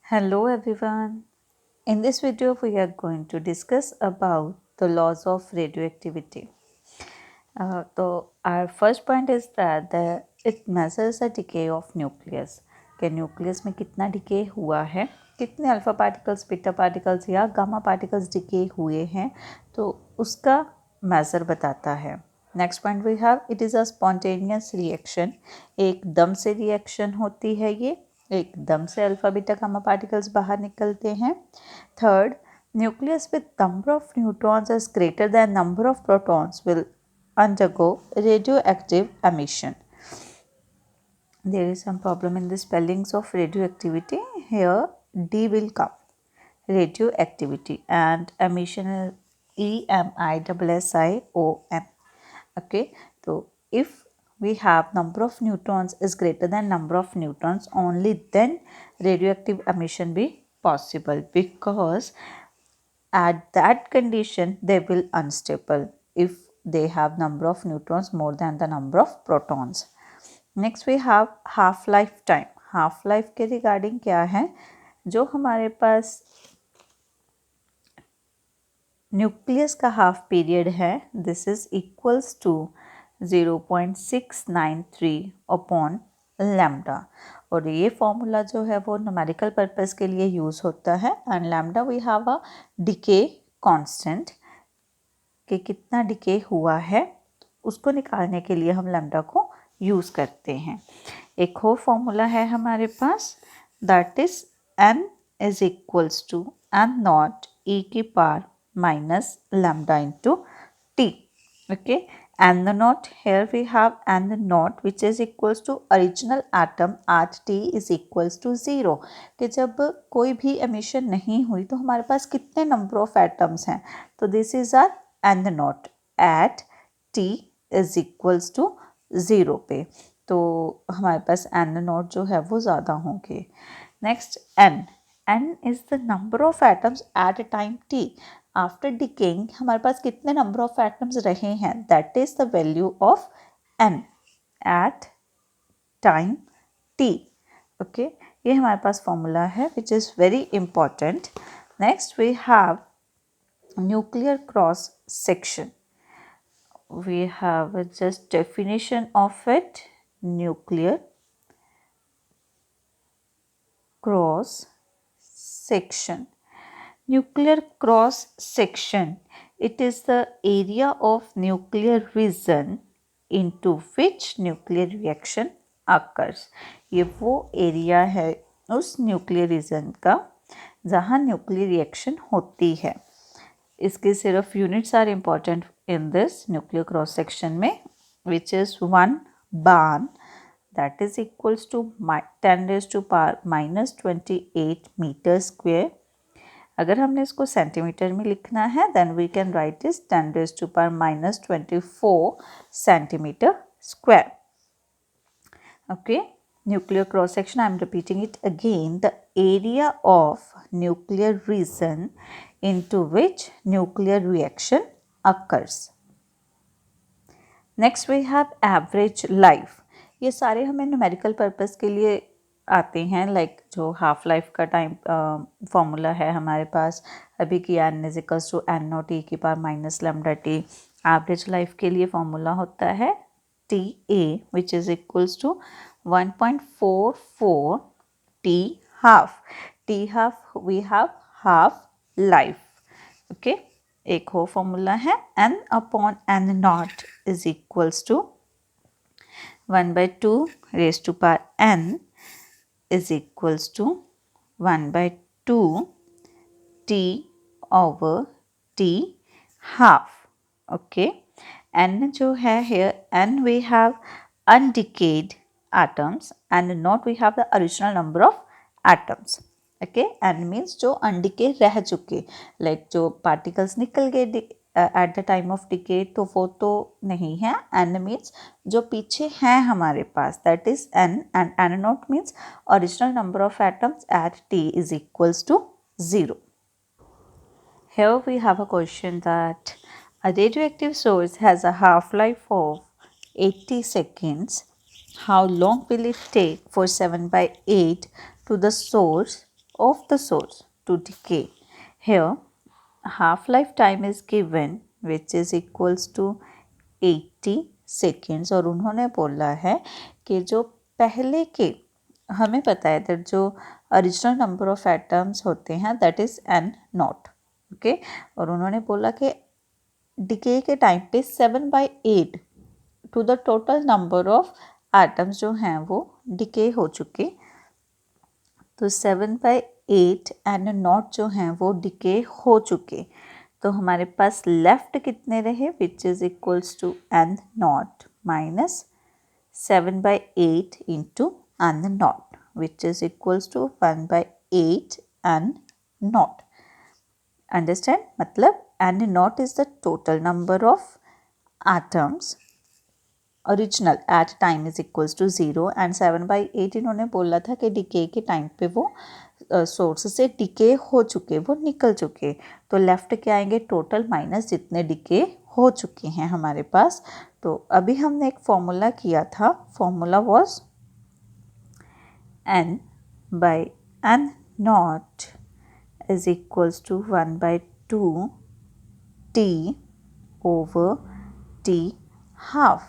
Hello everyone. In this video we are going to discuss about the laws of radioactivity. So our first point is that it measures the decay of nucleus. कि nucleus में कितना decay हुआ है, कितने alpha particles, beta particles या gamma particles decay हुए हैं, तो उसका मेज़र बताता है. Next point we have it is a spontaneous reaction. एकदम से रिएक्शन होती है, ये एकदम से अल्फा बीटा गामा पार्टिकल्स बाहर निकलते हैं. Third, nucleus with number of neutrons is greater than number of protons will undergo radioactive emission. There is some problem in the spellings of radioactivity. Here D will come. Radioactivity and emission is EMISSION. Okay, so if we have number of neutrons is greater than number of neutrons, only then radioactive emission be possible, because at that condition they will unstable if they have number of neutrons more than the number of protons. Next we have half life time. Half life के regarding क्या है, जो हमारे पास nucleus का half period है, this is equals to 0.693 upon lambda. और ये फॉर्मूला जो है वो न्यूमेरिकल पर्पस के लिए यूज़ होता है. And lambda we have a decay constant, कि कितना डिके हुआ है उसको निकालने के लिए हम लैम्डा को यूज़ करते हैं. एक और फॉर्मूला है हमारे पास, that is n is equals to n not e की power minus lambda into t. Okay, and the naught, here we have and the naught which is equals to original atom at t is equals to 0. कि जब कोई भी emission नहीं हुई तो हमारे पास कितने number of atoms हैं, तो this is our and the naught at t is equals to 0 पे, तो हमारे पास and the naught जो है वो ज़्यादा होंगे. Next n is the number of atoms at a time t. After decaying हमारे पास कितने नंबर ऑफ एटम्स रहे हैं, that is the value of n at time t. Okay, ये हमारे पास फॉर्मूला है which is very important. Next we have nuclear cross section. We have just definition of it. Nuclear cross section. Nuclear cross section, it is the area of nuclear region into which nuclear reaction occurs. ये वो area है उस nuclear region का जहाँ nuclear reaction होती है. इसके सिर्फ units are important in this nuclear cross section में, which is 1 bar, that is equals to 10⁻⁻28 metre square. अगर हमने इसको सेंटीमीटर में लिखना है then we can write is 10⁻⁻24 centimetre square. Okay, nuclear cross section, I am repeating it again, the area of nuclear region into which nuclear reaction occurs. Next we have average life. ये सारे हमें numerical purpose के लिए आते हैं, like जो half life का time formula है हमारे पास अभी की, n is equals to n not e की power minus lambda t. Average life के लिए फॉर्मूला होता है TA which is equals to 1.44 t half. t half we have half life. Okay, एक और फॉर्मूला है n upon n not is equals to 1/2 raised to power n is equals to 1/2 t over t half. Okay, n जो है here, n we have undecayed atoms and not we have the original number of atoms. Okay, n means जो अनडिके रह चुके, like जो particles निकल गए at the time of decay, तो वो तो नहीं है. n मीन्स जो पीछे हैं हमारे पास, that is n, and n not means original number of atoms at t is equals to 0. Here we have a question that a radioactive source has a half-life of 80 seconds. How long will it take for 7/8 to the source of the source to decay. Here half-life time is given which is equals to 80 seconds और उन्होंने बोला है कि जो पहले के हमें पता है that जो ओरिजिनल नंबर ऑफ एटम्स होते हैं that is n not okay और उन्होंने बोला कि डिके के टाइम पे 7/8 to the total number of atoms जो हैं वो डिके हो चुके तो 7/8 एंड नॉट जो हैं वो डिके हो चुके तो हमारे पास लेफ्ट कितने रहे which is equals to N not minus 7/8 into N not which is equals to 1/8 N not understand मतलब N not is the total number of atoms original at time is equals to 0 and 7/8 इन्होंने बोला था कि decay के time पे वो source से decay हो चुके वो निकल चुके तो लेफ्ट के आएंगे टोटल माइनस जितने डिके हो चुके हैं हमारे पास तो अभी हमने एक फॉर्मूला किया था formula was n by n naught is equals to 1/2 t over t half.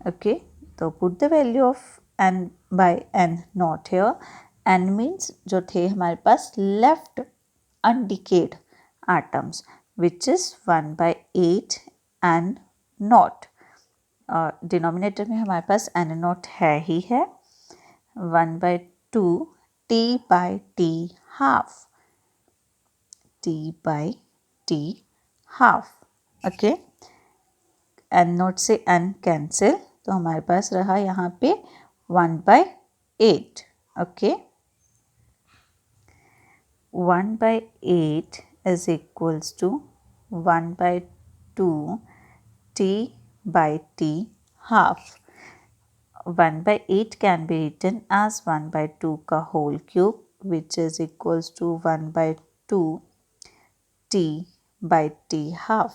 Okay, so put the value of n by n naught here. n means जो थे हमारे पास left undecayed atoms which is 1/8 n naught. Denominator में हमारे पास n naught है ही है 1/2 t by t half t by t half. Okay, n naught से n cancel तो हमारे पास रहा यहाँ पे 1/8 okay 1/8 is equals to 1/2 t by t half 1/8 can be written as 1/2 का whole cube which is equals to 1/2 t by t half.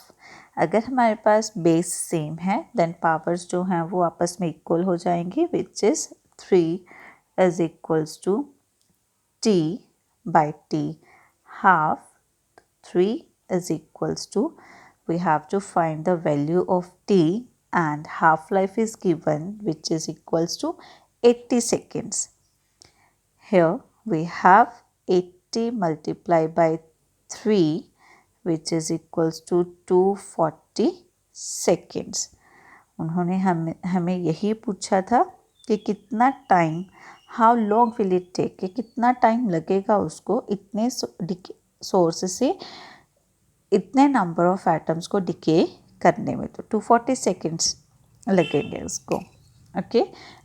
अगर हमारे पास बेस सेम है देन पावर्स जो हैं वो आपस में इक्वल हो जाएंगी which is 3 is equals to t by t half 3 is equals to we have to find the value of t and half life is given which is equals to 80 seconds. Here we have 80 multiplied by 3 which is equals to 240 seconds. उन्होंने हमें यही पूछा था कि कितना time how long will it take कि कितना time लगेगा उसको इतने सोर्स से इतने नंबर ऑफ एटम्स को डिके करने में तो 240 सेकेंड्स लगेंगे उसको ओके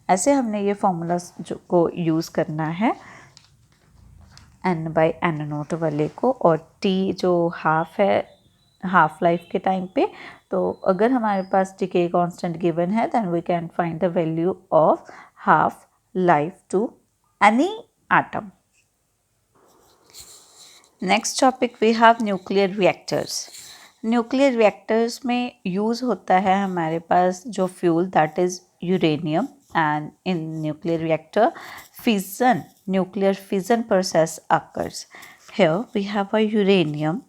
ऐसे हमने ये फॉर्मूला को यूज़ करना है n by n नोट वाले को और t जो हाफ है हाफ लाइफ के टाइम पे तो अगर हमारे पास डिके कांस्टेंट गिवन है then we can find the value of half life to any atom. Next topic we have nuclear reactors. Nuclear reactors में यूज़ होता है हमारे पास जो fuel that is uranium and in nuclear reactor nuclear fission process occurs. Here we have a uranium.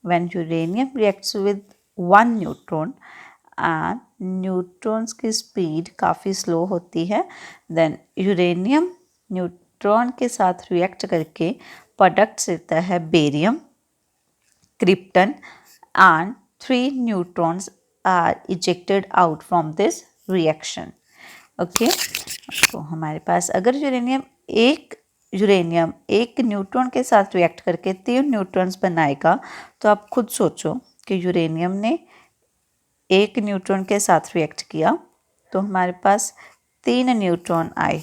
When uranium reacts with one neutron and neutrons की speed काफ़ी slow होती है then uranium neutron के साथ react करके products देता है barium, krypton and 3 neutrons are ejected out from this reaction. Okay तो हमारे पास अगर यूरेनियम एक न्यूट्रॉन के साथ रिएक्ट करके 3 न्यूट्रॉन्स बनाएगा तो आप खुद सोचो कि यूरेनियम ने एक न्यूट्रॉन के साथ रिएक्ट किया तो हमारे पास 3 न्यूट्रॉन आए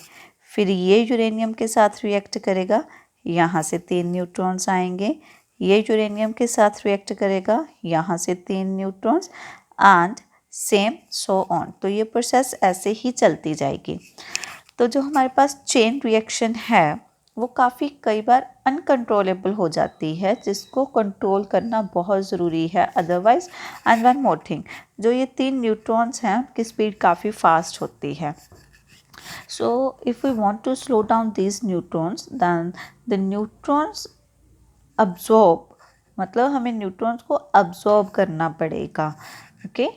फिर ये यूरेनियम के साथ रिएक्ट करेगा यहाँ से 3 न्यूट्रॉन्स आएंगे ये यूरेनियम के साथ रिएक्ट करेगा यहाँ से 3 neutrons and same so on तो ये प्रोसेस ऐसे ही चलती जाएगी. तो जो हमारे पास चेन रिएक्शन है वो काफ़ी कई बार अनकंट्रोलेबल हो जाती है जिसको कंट्रोल करना बहुत ज़रूरी है otherwise. And one more thing जो ये 3 न्यूट्रॉन्स हैं उनकी स्पीड काफ़ी फास्ट होती है So if we want to slow down these neutrons, then the neutrons absorb, मतलब हमें न्यूट्रॉन्स को अब्जॉर्ब करना पड़ेगा. ओके,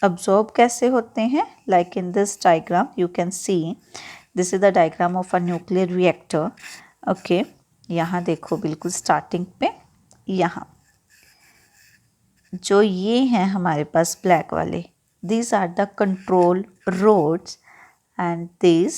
अब्जॉर्ब कैसे होते हैं? Like in this diagram you can see, this is the diagram of a nuclear reactor. Okay, यहाँ देखो बिल्कुल स्टार्टिंग पे, यहाँ जो ये हैं हमारे पास ब्लैक वाले, these are the control rods and these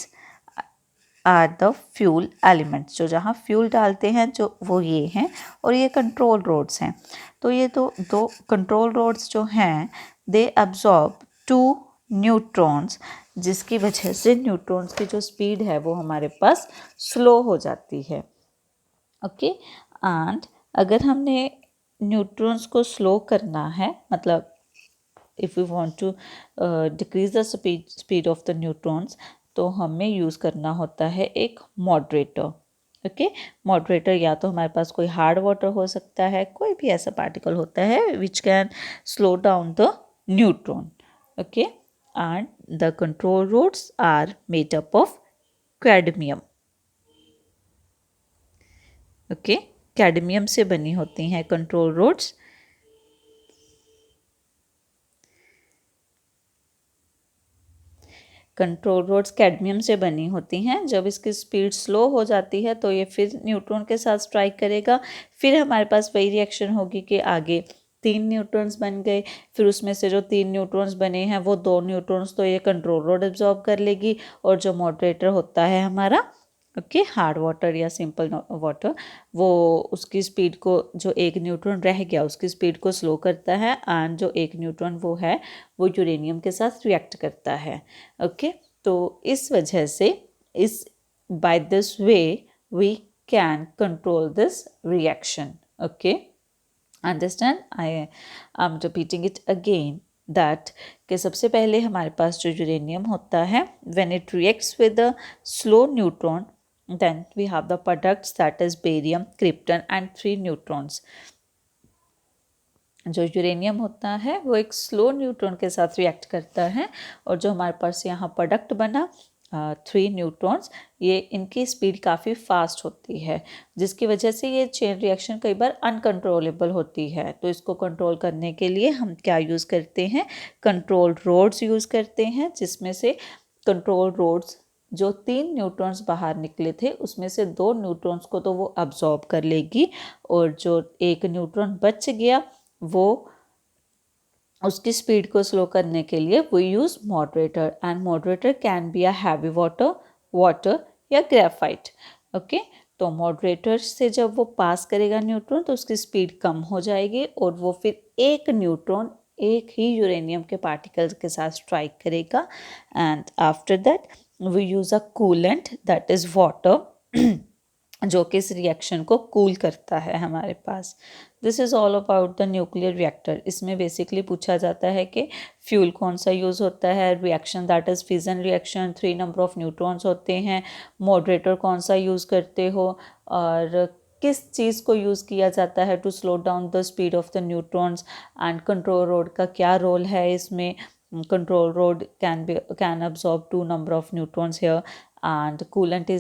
are the fuel elements. जो जहाँ फ्यूल डालते हैं जो वो ये हैं, और ये कंट्रोल रोड्स हैं. तो ये दो कंट्रोल रोड्स जो हैं दे अब्जॉर्ब 2 न्यूट्रॉन्स, जिसकी वजह से न्यूट्रॉन्स की जो स्पीड है वो हमारे पास स्लो हो जाती है. ओके, एंड अगर हमने न्यूट्रॉन्स को स्लो करना है, मतलब if we want to decrease the speed of the neutrons, तो हमें यूज़ करना होता है एक मॉडरेटर. ओके, मॉडरेटर या तो हमारे पास कोई हार्ड वाटर हो सकता है, कोई भी ऐसा पार्टिकल होता है which can slow down the neutron. Okay, and the control rods are made up of cadmium. Okay, cadmium से बनी होती हैं control rods. Control rods cadmium से बनी होती हैं. जब इसकी स्पीड स्लो हो जाती है तो ये फिर न्यूट्रॉन के साथ स्ट्राइक करेगा. फिर हमारे पास वही रिएक्शन होगी कि आगे 3 न्यूट्रॉन्स बन गए, फिर उसमें से जो 3 न्यूट्रॉन्स बने हैं वो 2 न्यूट्रॉन्स तो ये कंट्रोल रोड एब्जॉर्ब कर लेगी, और जो मॉडरेटर होता है हमारा, ओके, हार्ड वाटर या सिंपल वाटर, वो उसकी स्पीड को, जो एक न्यूट्रॉन रह गया उसकी स्पीड को स्लो करता है, एंड जो एक न्यूट्रॉन वो है वो यूरेनियम के साथ रिएक्ट करता है. ओके, तो इस वजह से इस by this way we can control this reaction. Okay, understand? I am repeating it again that कि सबसे पहले हमारे पास जो यूरेनियम होता है, when it reacts with a slow neutron, then we have the products, that is barium, krypton and 3 neutrons. जो uranium होता है वो एक स्लो न्यूट्रॉन के साथ रिएक्ट करता है, और जो हमारे पास यहाँ प्रोडक्ट बना 3 न्यूट्रॉन्स, ये इनकी स्पीड काफ़ी फास्ट होती है, जिसकी वजह से ये चेन रिएक्शन कई बार अनकंट्रोलेबल होती है. तो इसको कंट्रोल करने के लिए हम क्या यूज़ करते हैं? कंट्रोल रोड्स यूज़ करते हैं, जिसमें से कंट्रोल रोड्स जो 3 न्यूट्रॉन्स बाहर निकले थे उसमें से 2 न्यूट्रॉन्स को तो वो अब्जॉर्ब कर लेगी, और जो एक न्यूट्रॉन बच गया वो उसकी स्पीड को स्लो करने के लिए we use moderator, and moderator can be a heavy water या ग्रेफाइट. ओके, तो मॉडरेटर से जब वो पास करेगा न्यूट्रॉन तो उसकी स्पीड कम हो जाएगी, और वो फिर एक न्यूट्रॉन एक ही यूरेनियम के पार्टिकल्स के साथ स्ट्राइक करेगा, and after that we use a coolant, that is water, जो कि इस रिएक्शन को कूल करता है हमारे पास. This is all about the nuclear reactor. इसमें बेसिकली पूछा जाता है कि फ्यूल कौन सा यूज़ होता है, reaction that is fission reaction, 3 number of neutrons होते हैं, मॉडरेटर कौन सा यूज़ करते हो, और किस चीज़ को यूज़ किया जाता है to slow down the speed of the neutrons, and control rod का क्या रोल है इसमें. Control rod can absorb 2 number of neutrons here, and coolant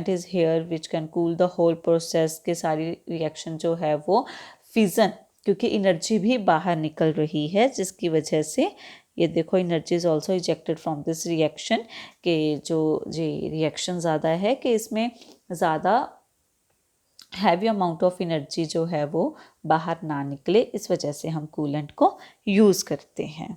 is here which can cool the whole process. के सारी reaction जो है वो fission, क्योंकि एनर्जी भी बाहर निकल रही है, जिसकी वजह से ये देखो energy is also ejected from this reaction, के जो रिएक्शन ज़्यादा है कि इसमें ज़्यादा हैवी अमाउंट ऑफ एनर्जी जो है वो बाहर ना निकले, इस वजह से हम कूलेंट को यूज़ करते हैं.